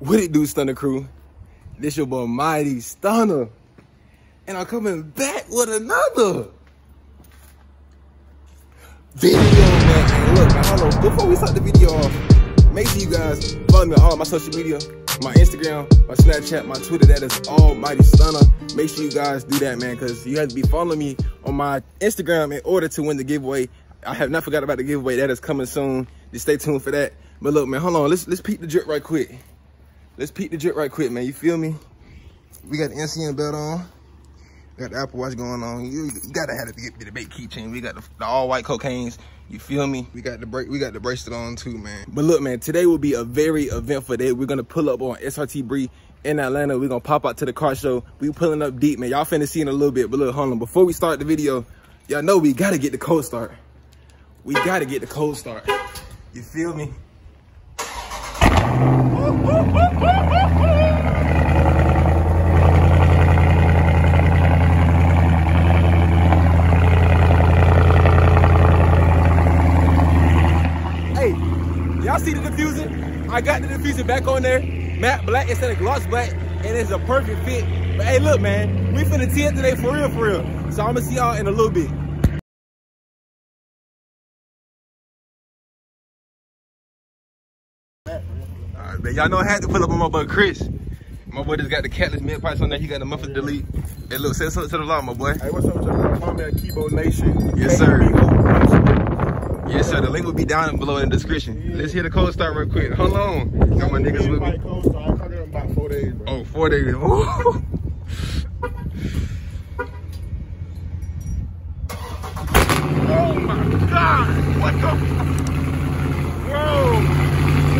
What it do, Stunna crew? This your boy MightyStunna, and I'm coming back with another video, man. And look, man, hold on. Before we start the video off, make sure you guys follow me on all my social media, my Instagram, my Snapchat, my Twitter. That is all MightyStunna. Make sure you guys do that, man, because you have to be following me on my Instagram in order to win the giveaway. I have not forgot about the giveaway. That is coming soon. Just stay tuned for that. But look, man, hold on. Let's peek the drip right quick. Let's peek the drip right quick, man. You feel me? We got the NCN belt on. We got the Apple Watch going on. You gotta have the bait keychain. We got the all white cocaines. You feel me? We got the bracelet on too, man. But look, man, today will be a very eventful day. We're gonna pull up on SRTBREE in Atlanta. We're gonna pop out to the car show. We pulling up deep, man. Y'all finna see in a little bit. But look, hold on. Before we start the video, y'all know we gotta get the cold start. We gotta get the cold start. You feel me? Hey, y'all see the diffuser? I got the diffuser back on there, matte black instead of gloss black, and it's a perfect fit. But hey, look, man, we finna tee it today for real, for real. So I'm gonna see y'all in a little bit. Alright, man, y'all know I had to pull up on my boy Chris. My boy just got the catless mid pipes on there. He got the muffler delete. Hey, look, say something to the vlog, my boy. Hey, what's up with y'all? My man, Keyboard Nation. Yes, sir. Yes, sir. The link will be down below in the description. Yeah. Let's hit the cold start real quick. Hold on. Got my niggas with me. Cold start. I caught it in about 4 days, bro. Oh, 4 days. Ooh. Oh my God! What the? Whoa!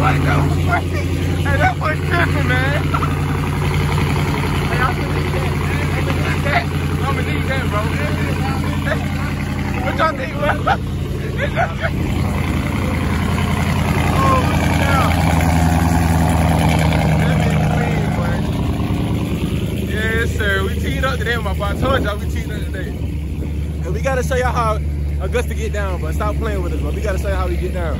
What the fuck? Hey, that was tripping, man. Hey, I'm gonna need that. Hey, look at that. I'm gonna need that, bro. What y'all think, bro? Oh, yeah. That bitch clean, boy. Yes, sir. We teed up today, my boy. I told y'all we teed up today. And we gotta show y'all how Augusta get down, but stop playing with us, bro. We gotta show you how we get down.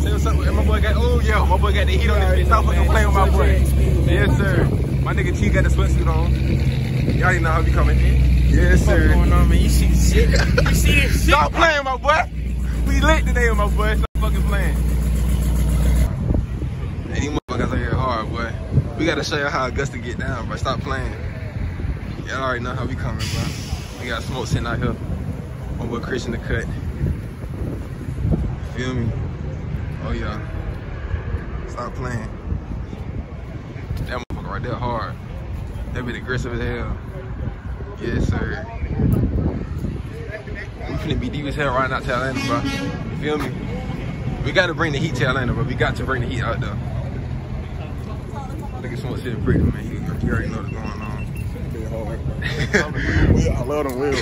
Say what's up, my boy got, oh yeah, my boy got the heat on his bitch. Stop fucking playing with my boy. Yes, sir. My nigga T got the sweatsuit on. Y'all already know how we coming. Yes, sir. What's going on, man? You see the shit? You see this shit? Stop playing, my boy. We lit today, my boy. Stop fucking playing. Hey, these motherfuckers out here hard, boy. We gotta show you how Augusta get down, bro. Stop playing. Y'all already know how we coming, bro. We got smoke sitting out here. My boy Chris in the cut. Feel me? Oh yeah. Stop playing. That motherfucker right there hard. That be aggressive as hell. Yes, sir. We finna be deep as hell right now to Atlanta, bro. You feel me? We gotta bring the heat to Atlanta, bro. We got to bring the heat out there. Look at someone sitting pretty, man. You already know what's going on. I love them wheels.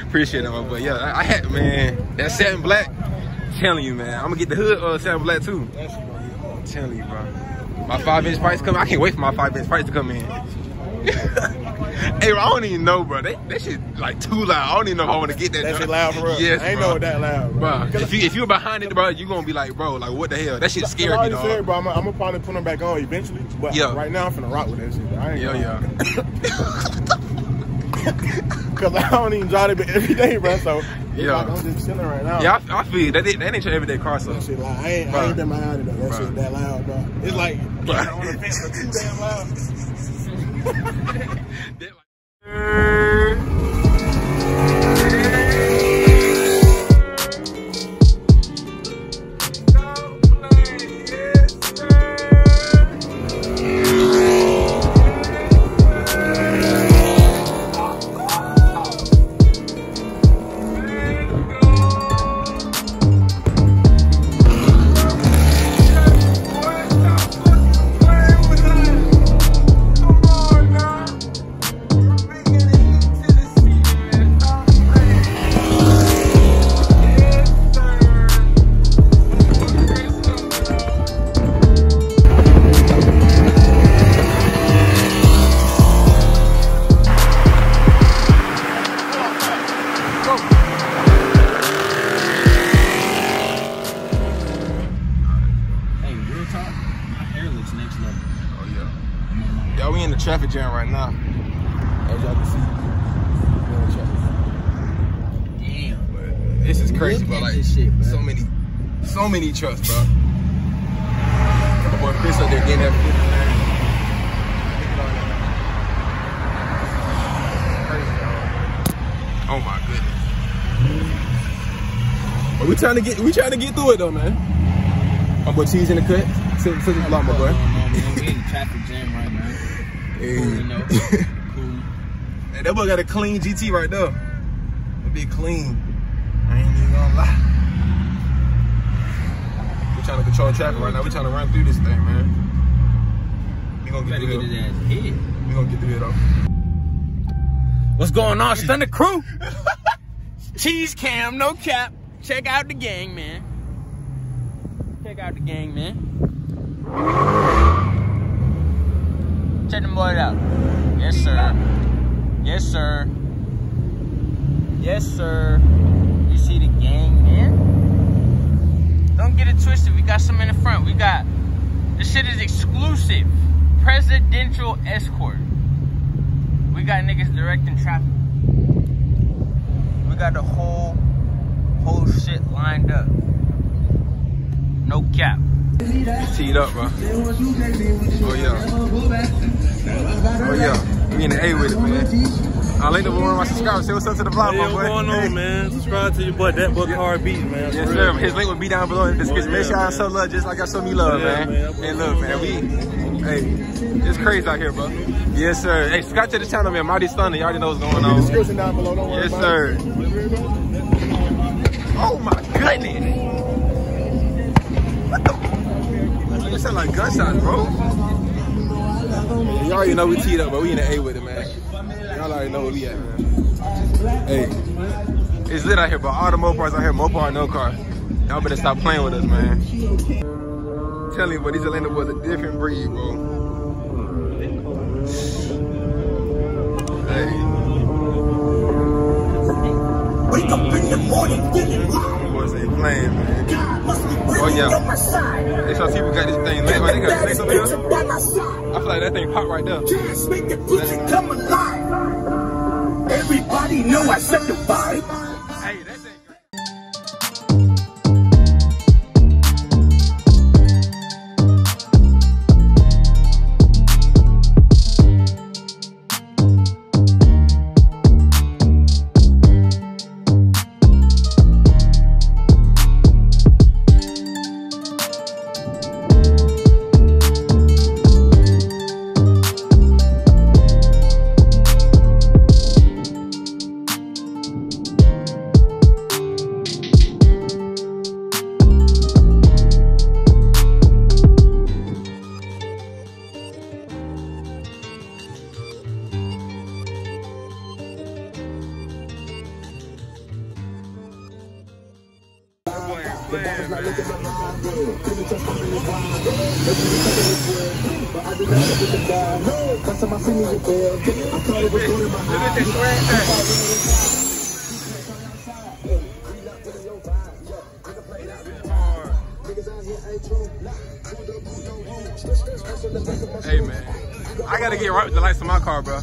Appreciate it, my boy. Yeah, I had, man, that satin black. I'm telling you, man. I'm gonna get the hood satin black too. I'm telling you, bro. My 5-inch pipes coming. I can't wait for my 5-inch pipes to come in. Hey, bro, I don't even know, bro. That shit like too loud. I don't even know if I want to get that. That shit loud for real. Yes, I ain't know it that loud, bro. If you're behind it, bro, you gonna be like, bro, like what the hell? That shit scared me, dog. Said, bro, I'm gonna probably put them back on eventually. But right now I'm finna rock with that shit. Bro. I ain't Cause I don't even drive it every day, bro. So like I'm just chilling right now. Yeah, I feel that ain't your everyday car, so. That shit like, I ain't been behind it though. That shit that loud, bro. It's like on the fence for too damn loud. y'all, we in the traffic jam right now. As y'all can see, we in the traffic jam. Damn. But this is crazy, bro. Like, shit, bro. So many trucks, bro. My boy Chris up there getting that food, man. Oh my goodness. But we trying to get through it though, man. My boy Cheese in the cut. Sit the block, my boy. Man, we in the traffic jam right now. Hey. Cool, you know. Cool. Hey, that boy got a clean GT right there. That be clean. I ain't even gonna lie. We trying to control traffic right now. We trying to run through this thing, man. We gonna get through it. We gonna get through it though. What's going on, Stunna crew? Cheese cam, no cap. Check out the gang, man. Check out the gang, man. Check them boys out. Yes, sir. Yes, sir. Yes, sir. You see the gang, man? Don't get it twisted. We got some in the front. We got, this shit is exclusive. Presidential escort. We got niggas directing traffic. We got the whole shit lined up. No cap. Teed up, bro. Oh yeah. Oh yeah. We in the A with it, man. I'll link the one of my subscribers. Say what's up to the vlog, my boy. What's going on, man? Subscribe to your boy, that boy Car Beats, man. Yes, sir. His link will be down below in the description. Make sure y'all show love just like y'all show me love, man. And look, man, it's crazy out here, bro. Yes, sir. Hey, subscribe to the channel, man. MightyStunna. Y'all already know what's going on. Description down below. Don't worry about it. Yes, sir. Oh my goodness. What the? That sound like gunshots, bro. Y'all already know we teed up, but we in the A with it, man. Y'all already know where we at, man. Hey, it's lit out here, but all the Mopars out here, Mopar, no car. Y'all better stop playing with us, man. I'm telling you, but these Atlanta was a different breed, bro. Hey. Wake up in the morning, feeling Boys ain't playing, man. Oh yeah. SRTBREE people got this thing lit, man. They got this thing over here. I feel like that thing pop right there. just make the pussy come alive. Everybody know I set the vibe. Hey, that thing. Hey man, I gotta get right with the lights on my car, bro.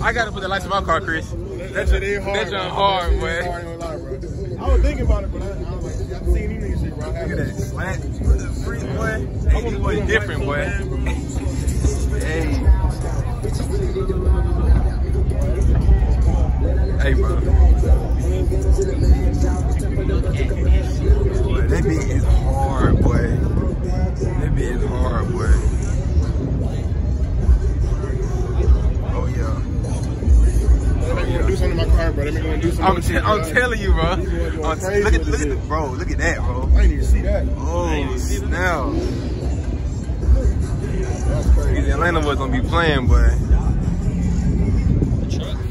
I gotta put the lights on my car, Chris. That shit ain't hard. That shit hard, boy. I was thinking about it, but I was like, I've seen these niggas shit, bro. Look at that slant. Free, boy. Hey, this boy different, boy. Hey. Hey, bro. Boy, that beat is hard, boy. That beat is hard, boy. Oh, yeah. Do something in my car, bro. I'm telling you, bro. Look at the, bro. Look at that, bro. I didn't even see that. Oh, snap. These Atlanta boys gonna be playing, boy.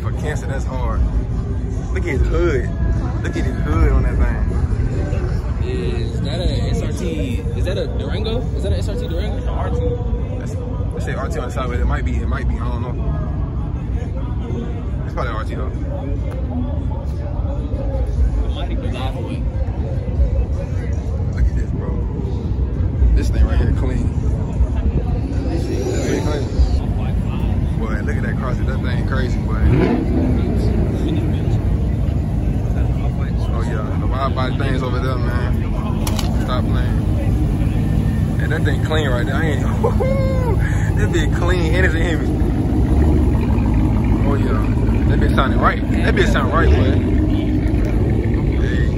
For cancer, that's hard. Look at his hood. Look at his hood on that thing. Is that a SRT? Is that a Durango? Is that a SRT Durango? RT. Let's say RT on the side, but it might be. I don't know. It's probably RT though. Look at this, bro. This thing right here clean. Very clean. them things over there, man. Stop playing. And that thing clean right there. I ain't. That bitch clean and it's heavy. Oh yeah. That bitch sounding right. That bitch sound right, boy. Hey.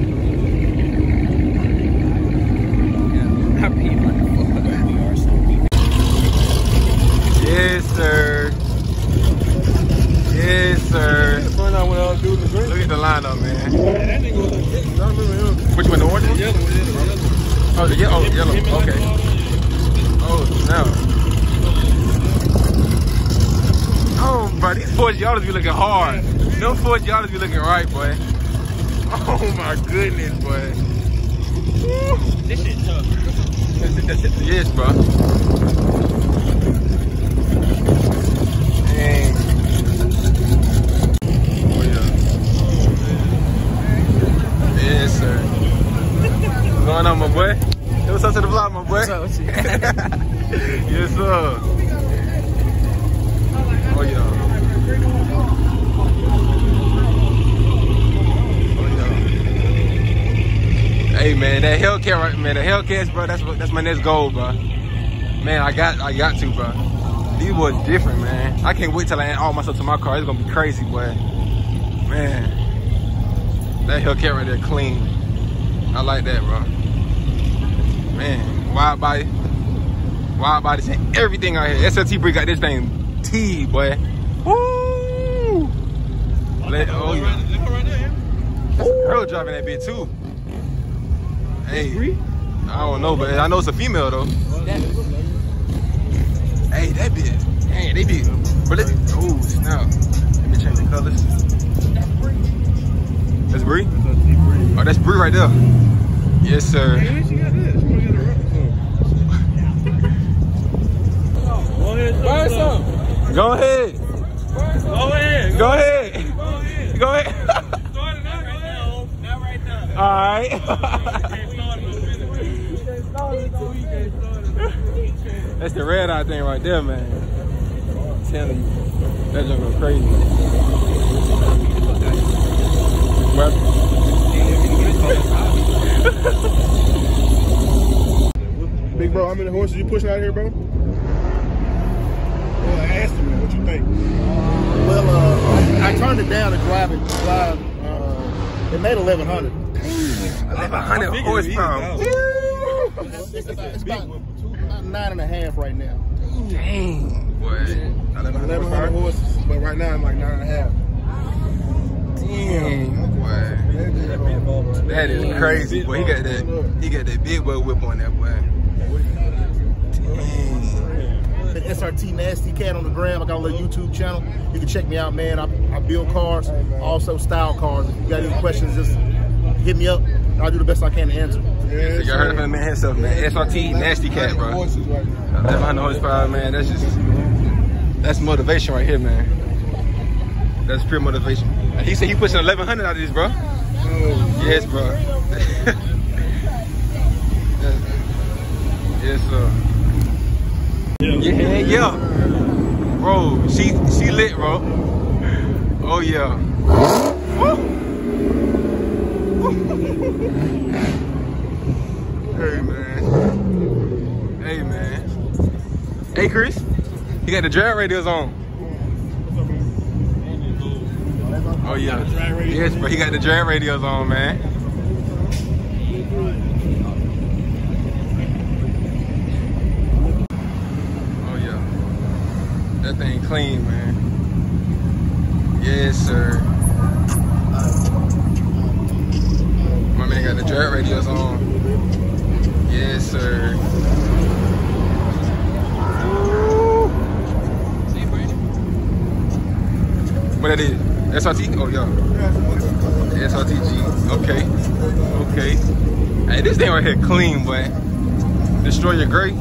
Yes, sir. Yes, sir. Look at the lineup, man. Which one, the orange one? Oh, the yellow. Oh, yellow. Okay. Oh, no. Oh, bro, these 4 y'all be looking hard. No 4 y'all be looking right, boy. Oh my goodness, boy. This shit tough. Yes, bro. Dang. Oh yeah. Yes, sir. What's going on, my boy? Hey, what's up to the vlog, my boy? What's up with you? Yes, sir. Oh yeah. Hey man, that Hellcat right, man, the Hellcats, bro, that's my next goal, bro. Man, I got to, bro. These boys different, man. I can't wait till I add all my stuff to my car. It's gonna be crazy, boy. Man, that Hellcat right there clean. I like that, bro. Man, wide body and everything out here. SRTBREE got this thing T, boy. Woo! Oh yeah. That's a girl driving that bitch too. Hey, I don't know, but I know it's a female though. Hey, that bitch. Dang, they be. But it. Oh, snap. Let me change the colors. That's Bree? Oh, that's Bree right there. Yes, sir. Go ahead. Go ahead. Go ahead. Not right now. All right. That's the red eye thing right there, man. I'm telling you, that's gonna go crazy. Big bro, how many horses you pushing out here, bro? Well, I asked him, man, what you think? Well, I turned it down to drive. It made 1,100. 1,100 horsepower. It's about 9.5 right now. Dang, boy. 1,100 horses, but right now I'm like 9.5. Damn, boy. That is crazy, boy. He got that big boy whip on that, boy. Dang. The SRT Nasty Cat on the gram. I got a little YouTube channel. You can check me out, man. I build cars, also style cars. If you got any questions, just hit me up. I'll do the best I can to answer. Yeah, y'all heard of the man himself, man. SRT Nasty Cat, bro. 1,100 horsepower, man. That's motivation right here, man. That's pure motivation. He said he pushing 1,100 out of this, bro. Yes, bro. Yes, sir. Yeah. Bro, she lit, bro. Oh yeah. Hey man. Hey man. Hey Chris, you got the drag radios on. Oh yeah. Yes, bro. He got the drag radios on, man. Oh yeah. That thing clean, man. Yes, sir. My man got the drag radios on. Yes, sir. What that is? SRT? Oh, yeah. SRTG. Okay. Okay. Hey, this thing right here clean, boy. Destroy your gray.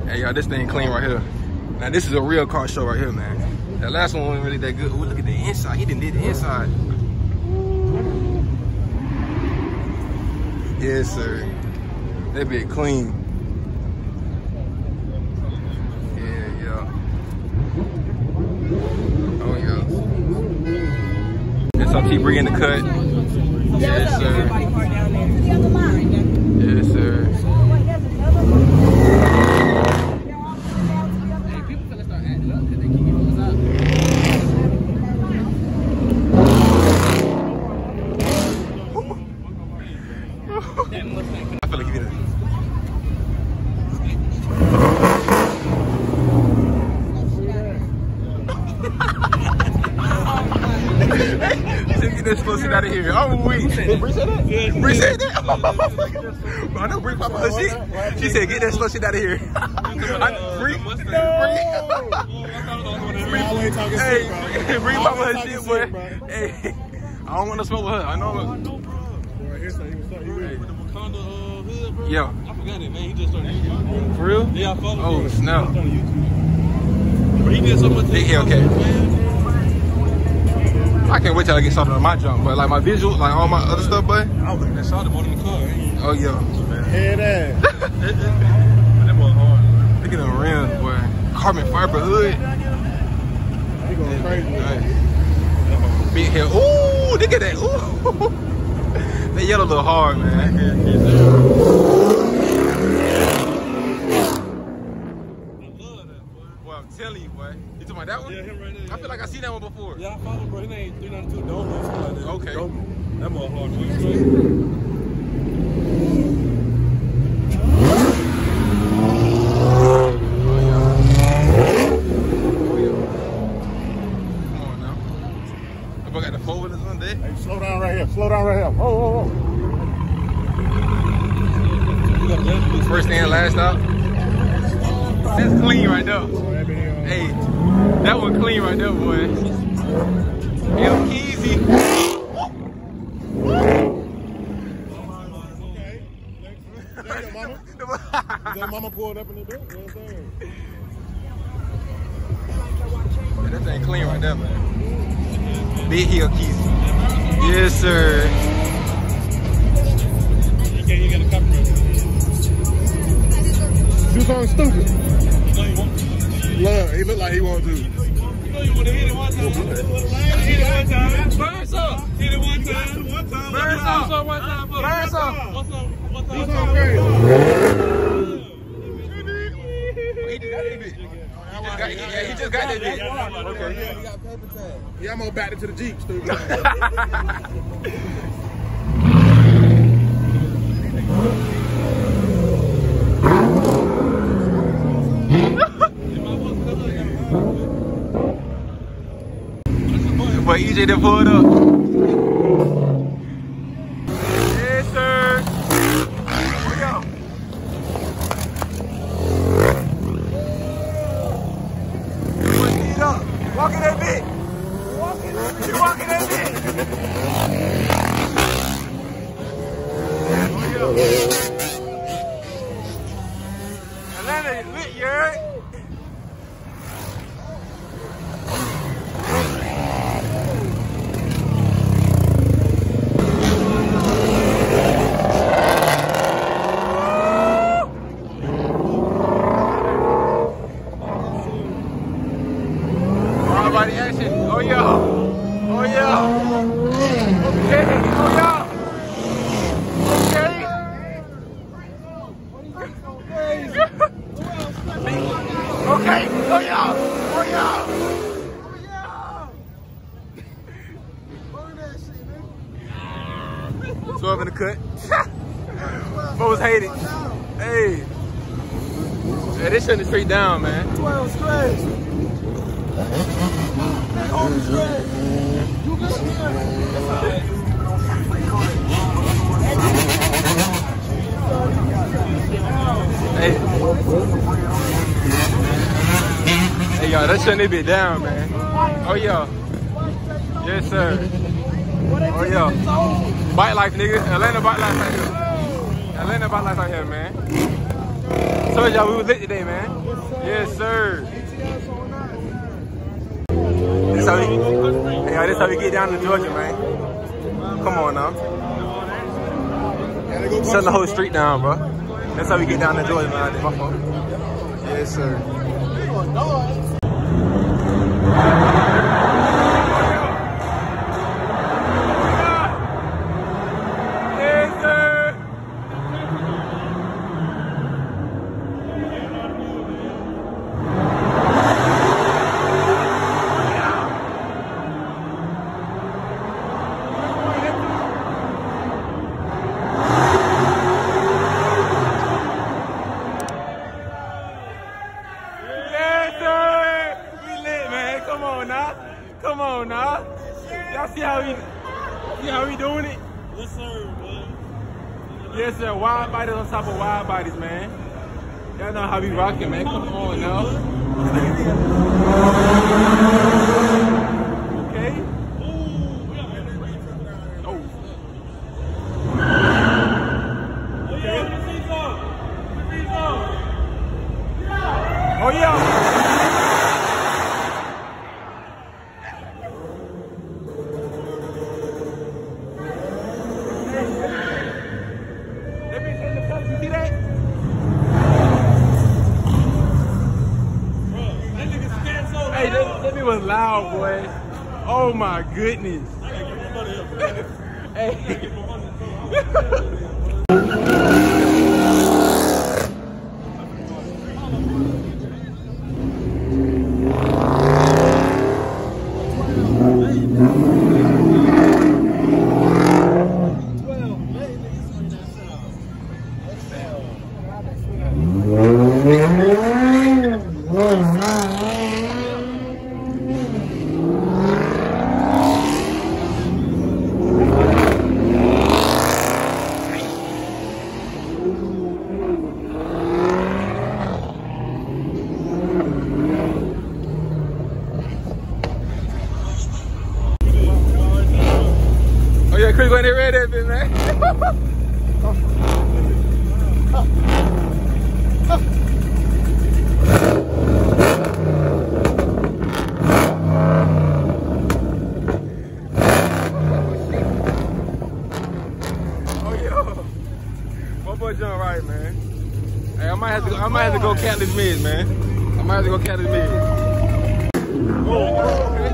Hey, y'all, this thing clean right here. Now, this is a real car show right here, man. That last one wasn't really that good. Ooh, look at the inside. He didn't do the inside. Yes, sir. That bit clean. Yeah. SRTBREE in the cut. Yes, sir. Yes, sir. Hey, people finna start acting up because they keep giving us up. I feel like you did it. Get that slow shit out of here. I'm weak. Bree said that? Bree said that? I know Bree popping her shit. She said, get that slow shit out of here. Bree popping her shit, boy. Hey, I don't want to smoke with her. I know. Yo. I forgot it, man. He just started YouTube. For real? Yeah, I followed him. Oh, snap. But he did so much. Big Hellcat. I can't wait till I get started on my jump, but like my visual, like all my other stuff, but I was looking at shot more than the car. Oh yeah. Head ass. That boy hard. Look at them rims, boy. Carbon fiber hood. He going crazy. Nice. Big Hell. Ooh, look at that. Ooh. That yellow look hard, man. I'm telling you, boy. You talking about that one? Yeah, him right there. I feel like I seen that one before. Yeah, I follow, bro. His name 392 Dome or something like that. Okay. That more hard, boy. Come on now. I got the 4-wheelers on there. Hey, slow down right here. Slow down right here. Oh. First in, last out. That's clean right there. Hey, that one clean right there, boy. Hell, easy. That mama pulled up in the door. That thing clean right there, man. Big Hill Keezy. Yes, sir. You got a copyright. Do something stupid. Look, he look like he want to. You know you want to hit it one time. Hit it one time. Burns up. Hit it one time. Burns up. One time. Burns up. What's up? Do something crazy. He just got that bit. He just got that bit. Okay. Yeah, I'm gonna back it to the Jeep, stupid. Boy, EJ done pulled up. Yes, sir. Here we go. Speed up. Walking that bit. You walking that bit. Atlanta is lit, you heard? Body action. Oh yeah. Oh yeah. Okay. Oh yeah. Okay. Okay. Oh yeah. Oh yeah. So I'm in the cut. What was hated? Hey. Hey, this shit is straight down, man. 12 straight. Hey, y'all, that shouldn't be down, man. Oh, yeah. Yes, sir. Oh, yeah. Bike life, nigga. Atlanta bike life out here. Atlanta bike life out here, man. Told y'all we was lit today, man. Yes, sir. This how we, hey, this how we get down to Georgia, man. Come on now. Shutting the whole street down, bro. That's how we get down to Georgia, man. My fault. Yes, sir. Yes, sir, man. Yes, sir. Wide bodies on top of wide bodies, man. Y'all know how we rocking, man. Come on now. Okay. Oh. Oh yeah. That bitch in the front. You see that? Hey, that bitch was loud, boy. Oh my goodness. Hey. Yeah, Chris went there ready that bit, man. Oh yo, my boy John right, man. Hey, I might have to go count this mids, man. I might have to go count this mids. Oh, okay.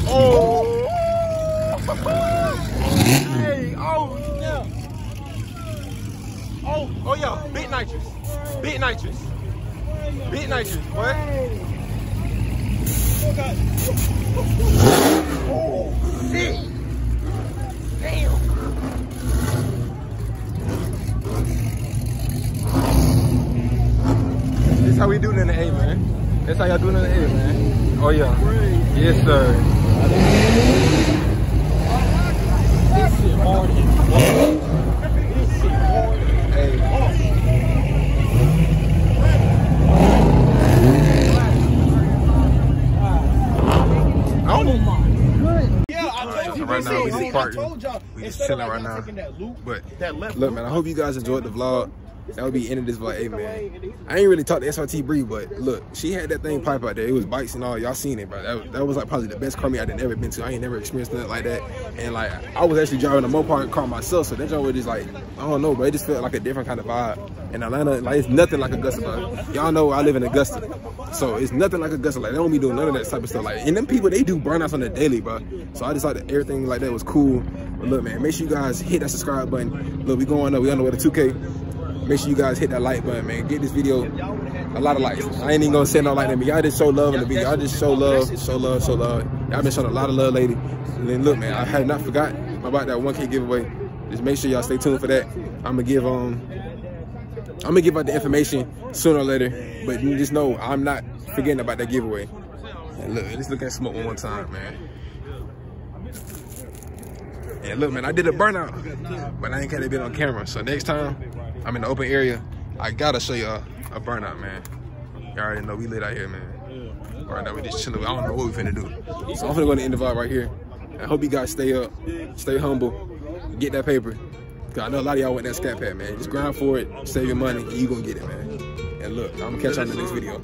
Oh. Hey, oh yeah. Oh yeah, big nitrous. Big nitrous. Big nitrous, boy. Oh shit. Damn. This is how we do it in the A, man. That's how y'all do it in the A, man. Oh yeah. Yes, sir. This shit hard. This shit hard. Hey. I don't know. Yeah, I told you. Right now, we just parking. We just chilling right now. But look, man, I hope you guys enjoyed the vlog. That would be the end of this vlog. Hey, man, I ain't really talked to SRTBREE, but look, she had that thing pipe out there. It was bikes and all. Y'all seen it, bro. That was like probably the best car meet I'd ever been to. I ain't never experienced nothing like that. And like, I was actually driving a Mopar car myself, so that joint was just like, I don't know, bro. It just felt like a different kind of vibe. And Atlanta, like, it's nothing like Augusta, bro. Y'all know I live in Augusta, so it's nothing like Augusta. Like, they don't be doing none of that type of stuff. Like, and them people, they do burnouts on the daily, bro. So I just thought that everything like that was cool. But look, man, make sure you guys hit that subscribe button. Look, we going up. We on the way to 2K. Make sure you guys hit that like button, man. Get this video a lot of likes. I ain't even gonna say no like that, but y'all just show love in the video. Y'all just show love, show love, show love. Y'all been showing a lot of love lately. And then look, man, I have not forgot about that 1K giveaway. Just make sure y'all stay tuned for that. I'm gonna give out the information sooner or later, but you just know I'm not forgetting about that giveaway. And look, let's look at smoke one more time, man. And look, man, I did a burnout, but I ain't got it on camera. So next time I'm in the open area, I gotta show you a burnout, man. Y'all already know we lit out here, man. Right now we just chilling. I don't know what we finna do. So I'm finna go to end the vlog right here. I hope you guys stay up, stay humble, get that paper. Cause I know a lot of y'all want that scat pad, man. Just grind for it, save your money, and you gonna get it, man. And look, I'm gonna catch y'all in the next video.